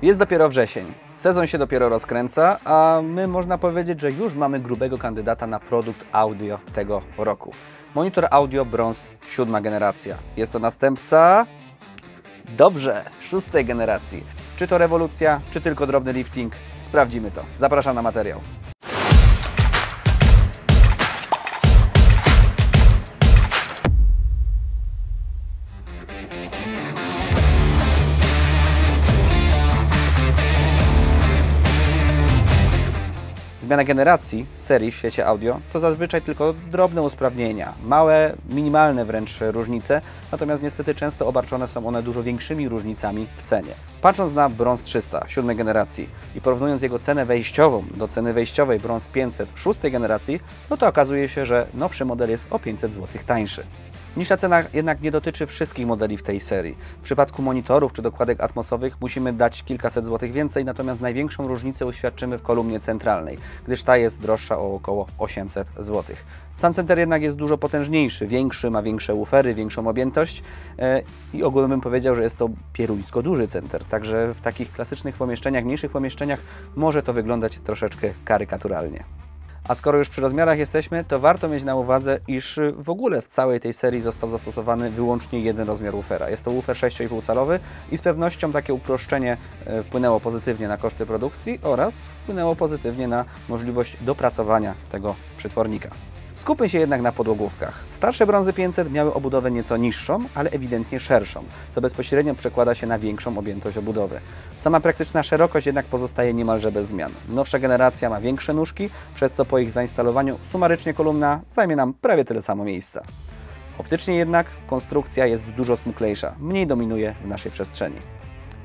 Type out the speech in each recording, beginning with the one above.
Jest dopiero wrzesień, sezon się dopiero rozkręca, a my można powiedzieć, że już mamy grubego kandydata na produkt audio tego roku. Monitor audio Bronz 7. generacja. Jest to następca... Dobrze, 6. generacji. Czy to rewolucja, czy tylko drobny lifting? Sprawdzimy to. Zapraszam na materiał. Zmiana generacji serii w świecie audio to zazwyczaj tylko drobne usprawnienia, małe, minimalne wręcz różnice, natomiast niestety często obarczone są one dużo większymi różnicami w cenie. Patrząc na Bronz 300 7. generacji i porównując jego cenę wejściową do ceny wejściowej Bronz 500 6. generacji, no to okazuje się, że nowszy model jest o 500 zł tańszy. Niższa cena jednak nie dotyczy wszystkich modeli w tej serii. W przypadku monitorów czy dokładek atmosowych musimy dać kilkaset złotych więcej, natomiast największą różnicę uświadczymy w kolumnie centralnej, gdyż ta jest droższa o około 800 zł. Sam center jednak jest dużo potężniejszy, większy, ma większe woofery, większą objętość i ogólnie bym powiedział, że jest to pieruńsko duży center, także w takich klasycznych pomieszczeniach, mniejszych pomieszczeniach może to wyglądać troszeczkę karykaturalnie. A skoro już przy rozmiarach jesteśmy, to warto mieć na uwadze, iż w ogóle w całej tej serii został zastosowany wyłącznie jeden rozmiar woofera. Jest to woofer 6,5 calowy i z pewnością takie uproszczenie wpłynęło pozytywnie na koszty produkcji oraz wpłynęło pozytywnie na możliwość dopracowania tego przetwornika. Skupmy się jednak na podłogówkach. Starsze Bronzy 500 miały obudowę nieco niższą, ale ewidentnie szerszą, co bezpośrednio przekłada się na większą objętość obudowy. Sama praktyczna szerokość jednak pozostaje niemalże bez zmian. Nowsza generacja ma większe nóżki, przez co po ich zainstalowaniu sumarycznie kolumna zajmie nam prawie tyle samo miejsca. Optycznie jednak konstrukcja jest dużo smuklejsza, mniej dominuje w naszej przestrzeni.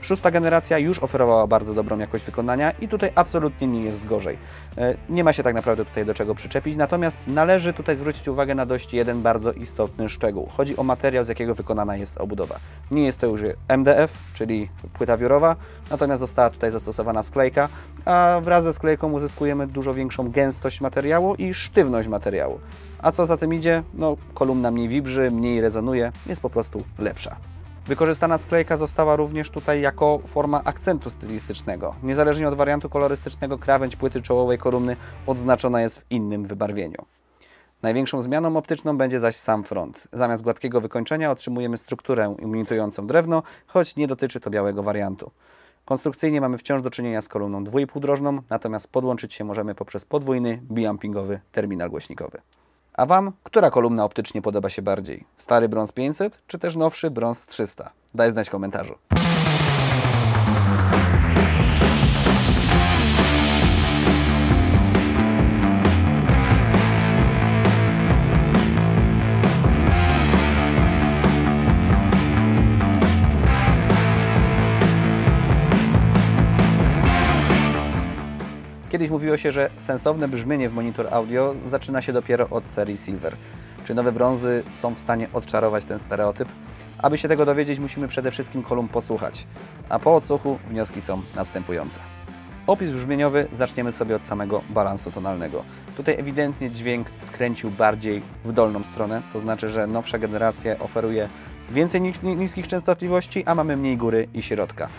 6. generacja już oferowała bardzo dobrą jakość wykonania i tutaj absolutnie nie jest gorzej. Nie ma się tak naprawdę tutaj do czego przyczepić, natomiast należy tutaj zwrócić uwagę na dość jeden bardzo istotny szczegół. Chodzi o materiał, z jakiego wykonana jest obudowa. Nie jest to już MDF, czyli płyta wiórowa, natomiast została tutaj zastosowana sklejka, a wraz ze sklejką uzyskujemy dużo większą gęstość materiału i sztywność materiału. A co za tym idzie? No, kolumna mniej wibrzy, mniej rezonuje, jest po prostu lepsza. Wykorzystana sklejka została również tutaj jako forma akcentu stylistycznego. Niezależnie od wariantu kolorystycznego, krawędź płyty czołowej kolumny odznaczona jest w innym wybarwieniu. Największą zmianą optyczną będzie zaś sam front. Zamiast gładkiego wykończenia otrzymujemy strukturę imitującą drewno, choć nie dotyczy to białego wariantu. Konstrukcyjnie mamy wciąż do czynienia z kolumną dwójpółdrożną, natomiast podłączyć się możemy poprzez podwójny biampingowy terminal głośnikowy. A Wam, która kolumna optycznie podoba się bardziej? Stary Bronz 500 czy też nowszy Bronz 300? Daj znać w komentarzu. Kiedyś mówiło się, że sensowne brzmienie w monitor audio zaczyna się dopiero od serii Silver. Czy nowe brązy są w stanie odczarować ten stereotyp? Aby się tego dowiedzieć, musimy przede wszystkim kolumn posłuchać, a po odsłuchu wnioski są następujące. Opis brzmieniowy zaczniemy sobie od samego balansu tonalnego. Tutaj ewidentnie dźwięk skręcił bardziej w dolną stronę, to znaczy, że nowsza generacja oferuje więcej niskich częstotliwości, a mamy mniej góry i środka.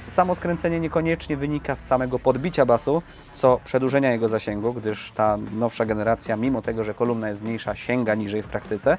Samo skręcenie niekoniecznie wynika z samego podbicia basu, co przedłużenia jego zasięgu, gdyż ta nowsza generacja, mimo tego, że kolumna jest mniejsza, sięga niżej w praktyce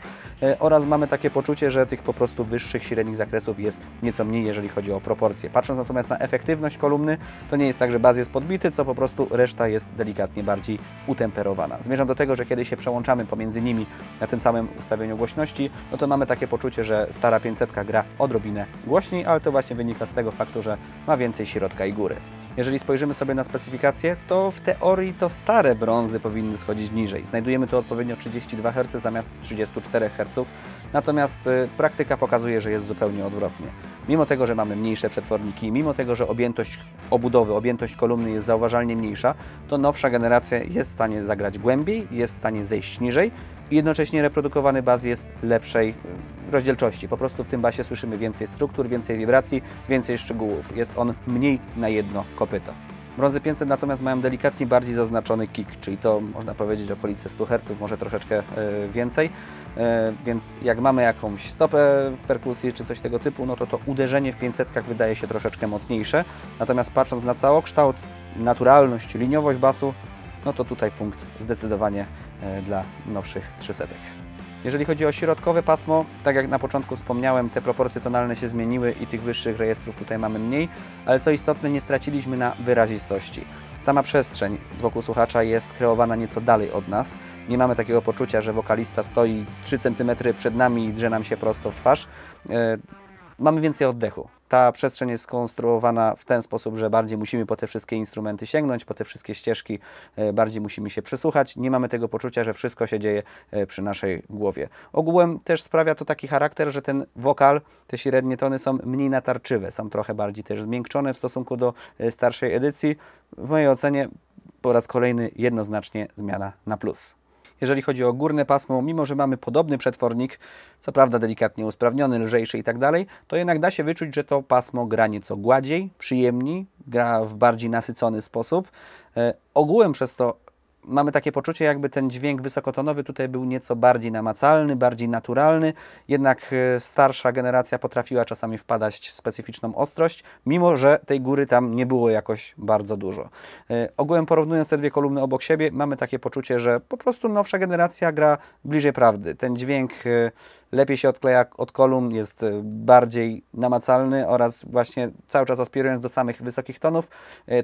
oraz mamy takie poczucie, że tych po prostu wyższych średnich zakresów jest nieco mniej, jeżeli chodzi o proporcje. Patrząc natomiast na efektywność kolumny, to nie jest tak, że bas jest podbity, co po prostu reszta jest delikatnie bardziej utemperowana. Zmierzam do tego, że kiedy się przełączamy pomiędzy nimi na tym samym ustawieniu głośności, no to mamy takie poczucie, że stara 500 gra odrobinę głośniej, ale to właśnie wynika z tego faktu, że ma więcej środka i góry. Jeżeli spojrzymy sobie na specyfikację, to w teorii to stare brązy powinny schodzić niżej. Znajdujemy tu odpowiednio 32 Hz zamiast 34 Hz, natomiast praktyka pokazuje, że jest zupełnie odwrotnie. Mimo tego, że mamy mniejsze przetworniki, mimo tego, że objętość obudowy, objętość kolumny jest zauważalnie mniejsza, to nowsza generacja jest w stanie zagrać głębiej, jest w stanie zejść niżej i jednocześnie reprodukowany bas jest lepszej rozdzielczości. Po prostu w tym basie słyszymy więcej struktur, więcej wibracji, więcej szczegółów. Jest on mniej na jedno kopyto. Brązy 500 natomiast mają delikatnie bardziej zaznaczony kick, czyli to można powiedzieć okolice 100 Hz, może troszeczkę więcej. Więc jak mamy jakąś stopę w perkusji czy coś tego typu, no to uderzenie w 500 wydaje się troszeczkę mocniejsze. Natomiast patrząc na całokształt, naturalność, liniowość basu, no to tutaj punkt zdecydowanie dla nowszych 300. Jeżeli chodzi o środkowe pasmo, tak jak na początku wspomniałem, te proporcje tonalne się zmieniły i tych wyższych rejestrów tutaj mamy mniej, ale co istotne, nie straciliśmy na wyrazistości. Sama przestrzeń wokół słuchacza jest kreowana nieco dalej od nas. Nie mamy takiego poczucia, że wokalista stoi 3 cm przed nami i drze nam się prosto w twarz. Mamy więcej oddechu. Ta przestrzeń jest skonstruowana w ten sposób, że bardziej musimy po te wszystkie instrumenty sięgnąć, po te wszystkie ścieżki bardziej musimy się przysłuchać. Nie mamy tego poczucia, że wszystko się dzieje przy naszej głowie. Ogółem też sprawia to taki charakter, że ten wokal, te średnie tony są mniej natarczywe, są trochę bardziej też zmiękczone w stosunku do starszej edycji. W mojej ocenie po raz kolejny jednoznacznie zmiana na plus. Jeżeli chodzi o górne pasmo, mimo że mamy podobny przetwornik, co prawda delikatnie usprawniony, lżejszy i tak dalej, to jednak da się wyczuć, że to pasmo gra nieco gładziej, przyjemniej, gra w bardziej nasycony sposób. Ogółem przez to mamy takie poczucie, jakby ten dźwięk wysokotonowy tutaj był nieco bardziej namacalny, bardziej naturalny, jednak starsza generacja potrafiła czasami wpadać w specyficzną ostrość, mimo że tej góry tam nie było jakoś bardzo dużo. Ogółem porównując te dwie kolumny obok siebie, mamy takie poczucie, że po prostu nowsza generacja gra bliżej prawdy. Ten dźwięk lepiej się odkleja od kolumn, jest bardziej namacalny oraz właśnie cały czas aspirując do samych wysokich tonów,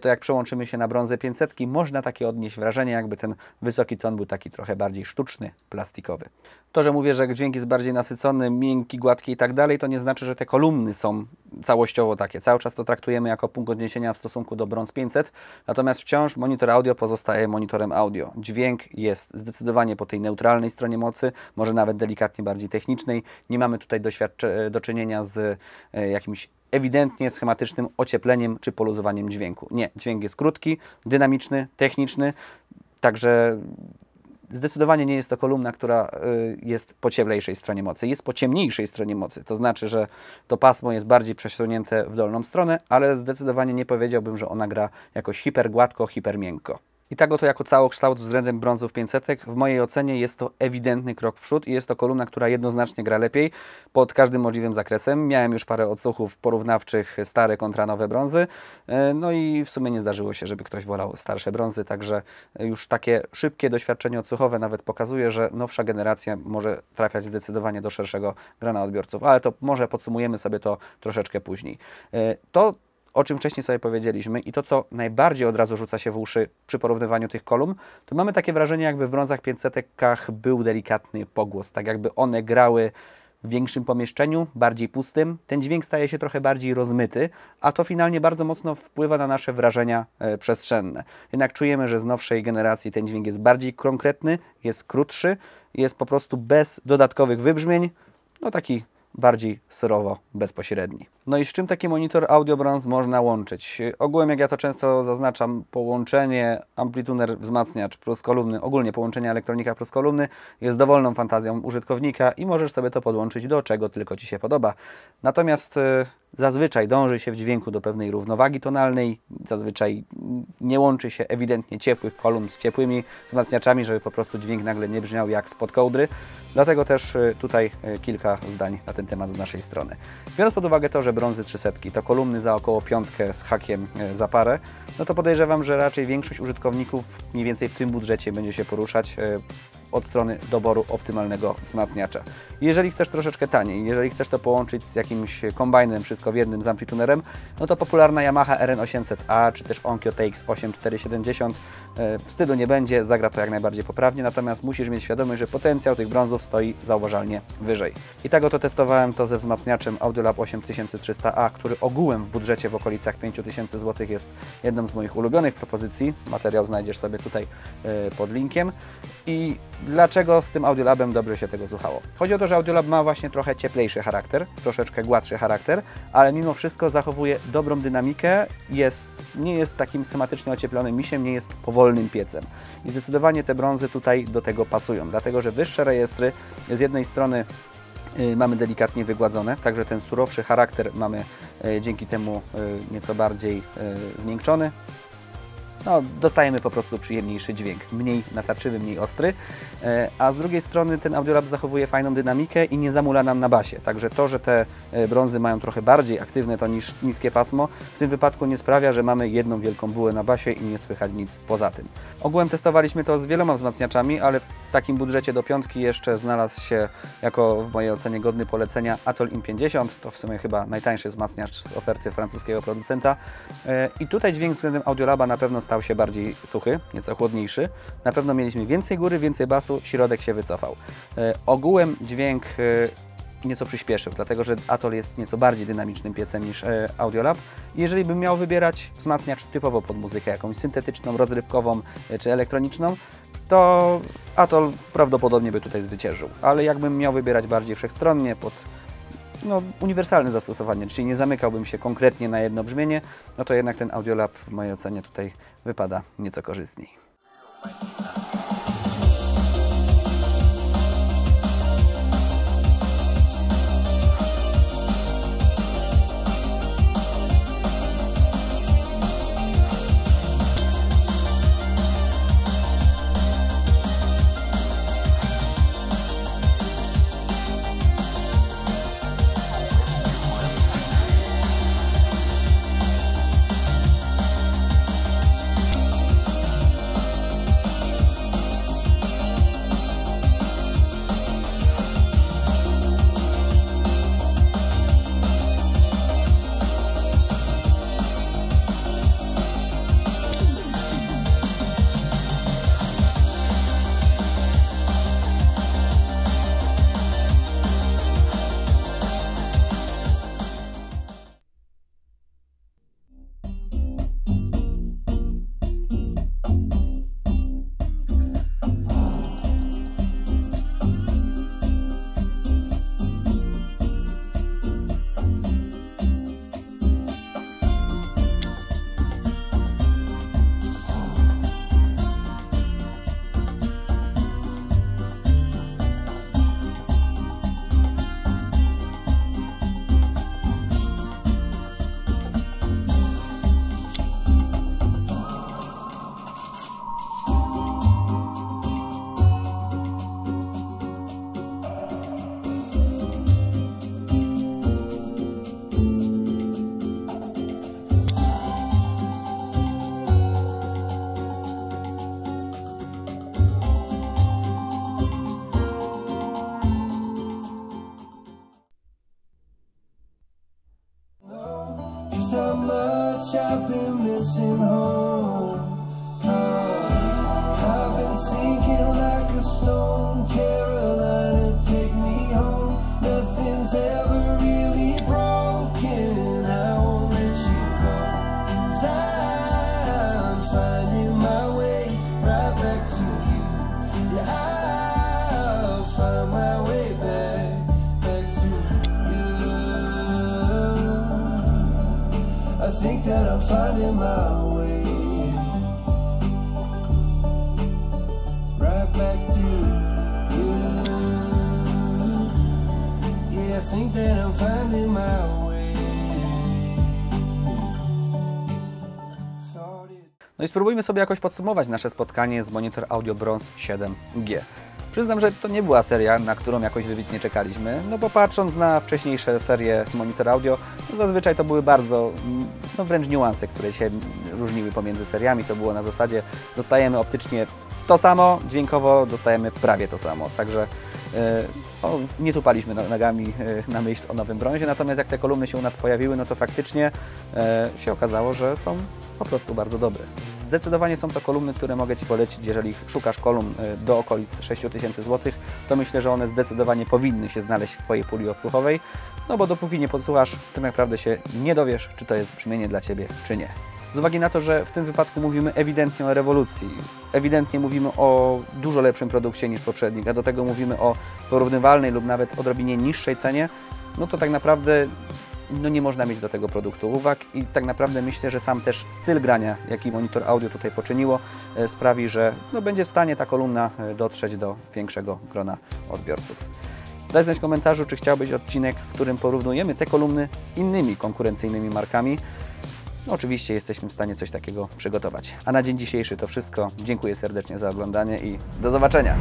to jak przełączymy się na brązę 500, można takie odnieść wrażenie, jakby ten wysoki ton był taki trochę bardziej sztuczny, plastikowy. To, że mówię, że dźwięk jest bardziej nasycony, miękki, gładki i tak dalej, to nie znaczy, że te kolumny są całościowo takie. Cały czas to traktujemy jako punkt odniesienia w stosunku do brąz 500, natomiast wciąż monitor audio pozostaje monitorem audio. Dźwięk jest zdecydowanie po tej neutralnej stronie mocy, może nawet delikatnie bardziej technicznej. Nie mamy tutaj do czynienia z jakimś ewidentnie schematycznym ociepleniem czy poluzowaniem dźwięku. Nie, dźwięk jest krótki, dynamiczny, techniczny, także zdecydowanie nie jest to kolumna, która jest po cieplejszej stronie mocy. Jest po ciemniejszej stronie mocy. To znaczy, że to pasmo jest bardziej przesunięte w dolną stronę, ale zdecydowanie nie powiedziałbym, że ona gra jakoś hipergładko, hipermiękko. I tak oto jako całokształt względem brązów 500 w mojej ocenie jest to ewidentny krok w przód i jest to kolumna, która jednoznacznie gra lepiej pod każdym możliwym zakresem. Miałem już parę odsłuchów porównawczych stare kontra nowe brązy, no i w sumie nie zdarzyło się, żeby ktoś wolał starsze brązy, także już takie szybkie doświadczenie odsłuchowe nawet pokazuje, że nowsza generacja może trafiać zdecydowanie do szerszego grona odbiorców, ale to może podsumujemy sobie to troszeczkę później. To, o czym wcześniej sobie powiedzieliśmy i to, co najbardziej od razu rzuca się w uszy przy porównywaniu tych kolumn, to mamy takie wrażenie, jakby w brązach 500 był delikatny pogłos, tak jakby one grały w większym pomieszczeniu, bardziej pustym. Ten dźwięk staje się trochę bardziej rozmyty, a to finalnie bardzo mocno wpływa na nasze wrażenia przestrzenne. Jednak czujemy, że z nowszej generacji ten dźwięk jest bardziej konkretny, jest krótszy, jest po prostu bez dodatkowych wybrzmień, no taki bardziej surowo bezpośredni. No i z czym taki monitor audio brąz można łączyć? Ogółem, jak ja to często zaznaczam, połączenie amplituner wzmacniacz plus kolumny, ogólnie połączenie elektronika plus kolumny jest dowolną fantazją użytkownika i możesz sobie to podłączyć do czego tylko Ci się podoba. Natomiast zazwyczaj dąży się w dźwięku do pewnej równowagi tonalnej, zazwyczaj nie łączy się ewidentnie ciepłych kolumn z ciepłymi wzmacniaczami, żeby po prostu dźwięk nagle nie brzmiał jak spod kołdry. Dlatego też tutaj kilka zdań na ten temat z naszej strony. Biorąc pod uwagę to, że brązy 300 to kolumny za około piątkę z hakiem za parę, no to podejrzewam, że raczej większość użytkowników mniej więcej w tym budżecie będzie się poruszać od strony doboru optymalnego wzmacniacza. Jeżeli chcesz troszeczkę taniej, jeżeli chcesz to połączyć z jakimś kombajnem, wszystko w jednym, z amplitunerem, no to popularna Yamaha RN800A czy też Onkyo TX8470 wstydu nie będzie, zagra to jak najbardziej poprawnie, natomiast musisz mieć świadomość, że potencjał tych brązów stoi zauważalnie wyżej. I tak oto testowałem to ze wzmacniaczem Audiolab 8300A, który ogółem w budżecie w okolicach 5000 zł jest jedną z moich ulubionych propozycji. Materiał znajdziesz sobie tutaj pod linkiem. I dlaczego z tym Audiolabem dobrze się tego słuchało? Chodzi o to, że Audiolab ma właśnie trochę cieplejszy charakter, troszeczkę gładszy charakter, ale mimo wszystko zachowuje dobrą dynamikę, nie jest takim schematycznie ocieplonym misiem, nie jest powolnym piecem. I zdecydowanie te brązy tutaj do tego pasują, dlatego że wyższe rejestry z jednej strony mamy delikatnie wygładzone, także ten surowszy charakter mamy dzięki temu nieco bardziej zmiękczony. no, dostajemy po prostu przyjemniejszy dźwięk, mniej natarczywy, mniej ostry, a z drugiej strony ten Audiolab zachowuje fajną dynamikę i nie zamula nam na basie, także to, że te brązy mają trochę bardziej aktywne to niż niskie pasmo, w tym wypadku nie sprawia, że mamy jedną wielką bułę na basie i nie słychać nic poza tym. Ogółem testowaliśmy to z wieloma wzmacniaczami, ale w takim budżecie do piątki jeszcze znalazł się jako w mojej ocenie godny polecenia Atol IM50, to w sumie chyba najtańszy wzmacniacz z oferty francuskiego producenta i tutaj dźwięk względem Audiolaba na pewno stał się bardziej suchy, nieco chłodniejszy, na pewno mieliśmy więcej góry, więcej basu, środek się wycofał. Ogółem dźwięk nieco przyspieszył, dlatego że Atol jest nieco bardziej dynamicznym piecem niż Audiolab. Jeżeli bym miał wybierać wzmacniacz typowo pod muzykę, jakąś syntetyczną, rozrywkową czy elektroniczną, to Atol prawdopodobnie by tutaj zwyciężył, ale jakbym miał wybierać bardziej wszechstronnie pod uniwersalne zastosowanie, czyli nie zamykałbym się konkretnie na jedno brzmienie, no to jednak ten Audiolab w mojej ocenie tutaj wypada nieco korzystniej. How much I've been missing home. I've been sinking like a stone. Carolina, take me home. Nothing's ever really broken. I won't let you go. 'Cause I'm finding my way right back to you. Yeah, I'll find my way back to you. I think that I'm finding my way right back to you. Yeah, I think that I'm finding my way. No i spróbujmy sobie jakoś podsumować nasze spotkanie z Monitor Audio Bronz 7G. Przyznam, że to nie była seria, na którą jakoś wybitnie czekaliśmy, no bo patrząc na wcześniejsze serie Monitor Audio, no zazwyczaj to były bardzo, no wręcz niuanse, które się różniły pomiędzy seriami. To było na zasadzie, dostajemy optycznie to samo, dźwiękowo dostajemy prawie to samo, także nie tupaliśmy nogami na myśl o nowym brązie, natomiast jak te kolumny się u nas pojawiły, no to faktycznie się okazało, że są po prostu bardzo dobre. Zdecydowanie są to kolumny, które mogę Ci polecić, jeżeli szukasz kolumn do okolic 6000 zł, to myślę, że one zdecydowanie powinny się znaleźć w Twojej puli odsłuchowej, no bo dopóki nie podsłuchasz, to naprawdę się nie dowiesz, czy to jest brzmienie dla Ciebie, czy nie. Z uwagi na to, że w tym wypadku mówimy ewidentnie o rewolucji, ewidentnie mówimy o dużo lepszym produkcie niż poprzednik, a do tego mówimy o porównywalnej lub nawet odrobinie niższej cenie, no to tak naprawdę nie można mieć do tego produktu uwag i tak naprawdę myślę, że sam też styl grania, jaki Monitor Audio tutaj poczyniło, sprawi, że będzie w stanie ta kolumna dotrzeć do większego grona odbiorców. Daj znać w komentarzu, czy chciałbyś odcinek, w którym porównujemy te kolumny z innymi konkurencyjnymi markami. no oczywiście jesteśmy w stanie coś takiego przygotować. A na dzień dzisiejszy to wszystko. Dziękuję serdecznie za oglądanie i do zobaczenia.